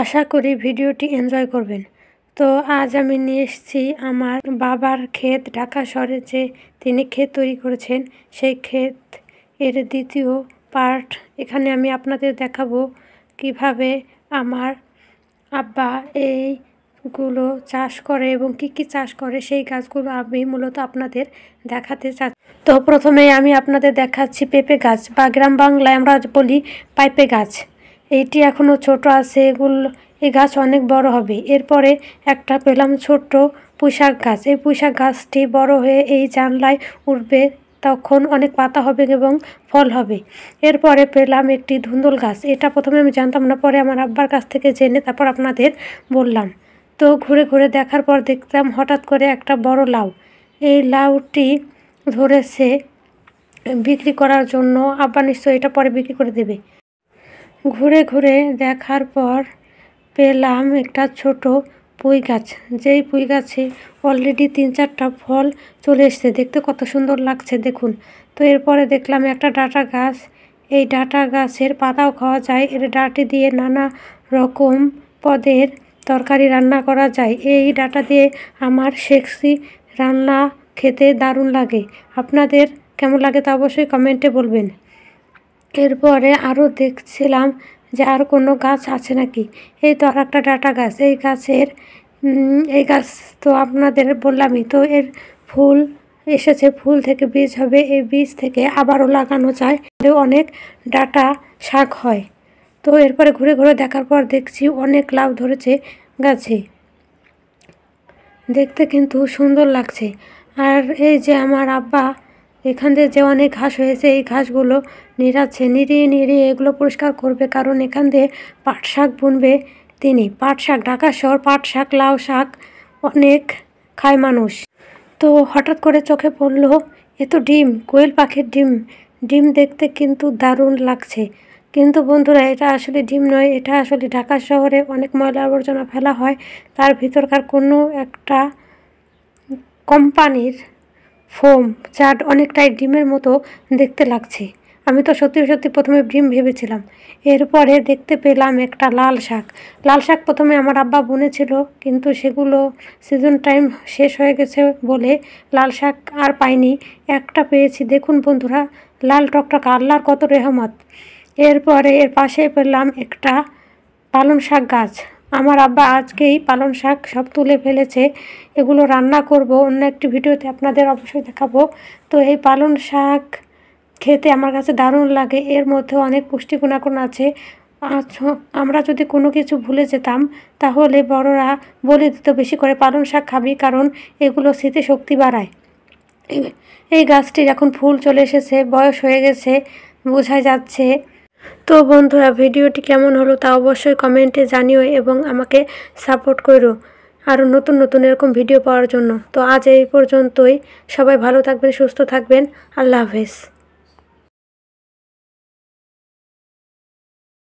আশা করি ভিডিওটি এনজয় করবেন। তো আজ আমি নিয়ে এসেছি আমার বাবার ক্ষেত, ঢাকা শহরে যে তিনি ক্ষেত তৈরি করেছেন সেই ক্ষেত এর দ্বিতীয় পার্ট। এখানে আমি আপনাদের দেখাবো কিভাবে আমার আব্বা এইগুলো চাষ করে এবং কি কি চাষ করে সেই গাছগুলো আমি মূলত আপনাদের দেখাতে চাচ্ছি। তো প্রথমেই আমি আপনাদের দেখাচ্ছি পেঁপে গাছ, বা গ্রাম বাংলায় আমরা বলি পাইপে গাছ। এইটি এখনও ছোট আছে, এই গাছ অনেক বড় হবে। এরপরে একটা পেলাম ছোট্ট পুঁইশাক গাছ। এই পুঁইশাক গাছটি বড় হয়ে এই জানলায় উঠবে, তখন অনেক পাতা হবে এবং ফল হবে। এরপরে পেলাম একটি ধুন্দুল গাছ। এটা প্রথমে আমি জানতাম না, পরে আমার আব্বার কাছ থেকে জেনে তারপর আপনাদের বললাম। তো ঘুরে ঘুরে দেখার পর দেখলাম হঠাৎ করে একটা বড় লাউ। এই লাউটি ধরেছে বিক্রি করার জন্য, আব্বা নিশ্চয়ই এটা পরে বিক্রি করে দেবে। ঘুরে ঘুরে দেখার পর পেলাম একটা ছোট পুঁই গাছ, যেই পুঁই গাছে অলরেডি 3-4টা ফল চলে এসছে। দেখতে কত সুন্দর লাগছে দেখুন। তো এরপরে দেখলাম একটা ডাঁটা গাছ। এই ডাঁটা গাছের পাতাও খাওয়া যায়, এর ডাঁটি দিয়ে নানা রকম পদের তরকারি রান্না করা যায়। এই ডাঁটা দিয়ে আমার সেক্সি রান্না খেতে দারুণ লাগে। আপনাদের কেমন লাগে তা অবশ্যই কমেন্টে বলবেন। এরপরে আরও দেখছিলাম যে আর কোনো গাছ আছে নাকি। এই তো আর একটা ডাঁটা গাছ। এই গাছ তো আপনাদের বললামই। তো এর ফুল এসেছে, ফুল থেকে বীজ হবে, এই বীজ থেকে আবারও লাগানো যায়, অনেক ডাঁটা শাক হয়। তো এরপরে ঘুরে ঘুরে দেখার পর দেখছি অনেক লাউ ধরেছে গাছে, দেখতে কিন্তু সুন্দর লাগছে। আর এই যে আমার আব্বা এখান থেকে যে অনেক ঘাস হয়েছে, এই ঘাসগুলো নিড়াচ্ছে, নিড়িয়ে এগুলো পরিষ্কার করবে, কারণ এখান দিয়ে পাট শাক বুনবে তিনি। পাট শাক, ঢাকা শহর পাট শাক, লাউ শাক অনেক খায় মানুষ। তো হঠাৎ করে চোখে পড়লো এ তো ডিম, কোয়েল পাখির ডিম। ডিম দেখতে কিন্তু দারুণ লাগছে, কিন্তু বন্ধুরা এটা আসলে ডিম নয়, এটা আসলে ঢাকা শহরে অনেক ময়লা আবর্জনা ফেলা হয়, তার ভিতরকার কোনো একটা কোম্পানির ফোম, যার অনেকটাই ডিমের মতো দেখতে লাগছে। আমি তো সত্যি প্রথমে ডিম ভেবেছিলাম। এরপরে দেখতে পেলাম একটা লাল শাক। লাল শাক প্রথমে আমার আব্বা বুনেছিল, কিন্তু সেগুলো সিজন টাইম শেষ হয়ে গেছে বলে লাল শাক আর পাইনি। একটা পেয়েছি, দেখুন বন্ধুরা, লাল টকটকা, আল্লাহর কত রেহমত। এরপরে এর পাশে পেলাম একটা পালং শাক গাছ। আমার আব্বা আজকেই পালং শাক সব তুলে ফেলেছে, এগুলো রান্না করব অন্য একটি ভিডিওতে, আপনাদের অবশ্যই দেখাবো। তো এই পালং শাক খেতে আমার কাছে দারুণ লাগে, এর মধ্যে অনেক পুষ্টি গুণাগুণ আছে। আমরা যদি কোনো কিছু ভুলে যেতাম তাহলে বড়রা বলে দিত বেশি করে পালং শাক খাবি, কারণ এগুলো স্মৃতিশক্তি বাড়ায়। এই গাছটির এখন ফুল চলে এসেছে, বয়স হয়ে গেছে বোঝাই যাচ্ছে। তো বন্ধুরা ভিডিওটি কেমন হলো তা অবশ্যই কমেন্টে জানিও এবং আমাকে সাপোর্ট করো আরও নতুন এরকম ভিডিও পাওয়ার জন্য। তো আজ এই পর্যন্তই, সবাই ভালো থাকবেন, সুস্থ থাকবেন, আল্লাহ হাফেজ।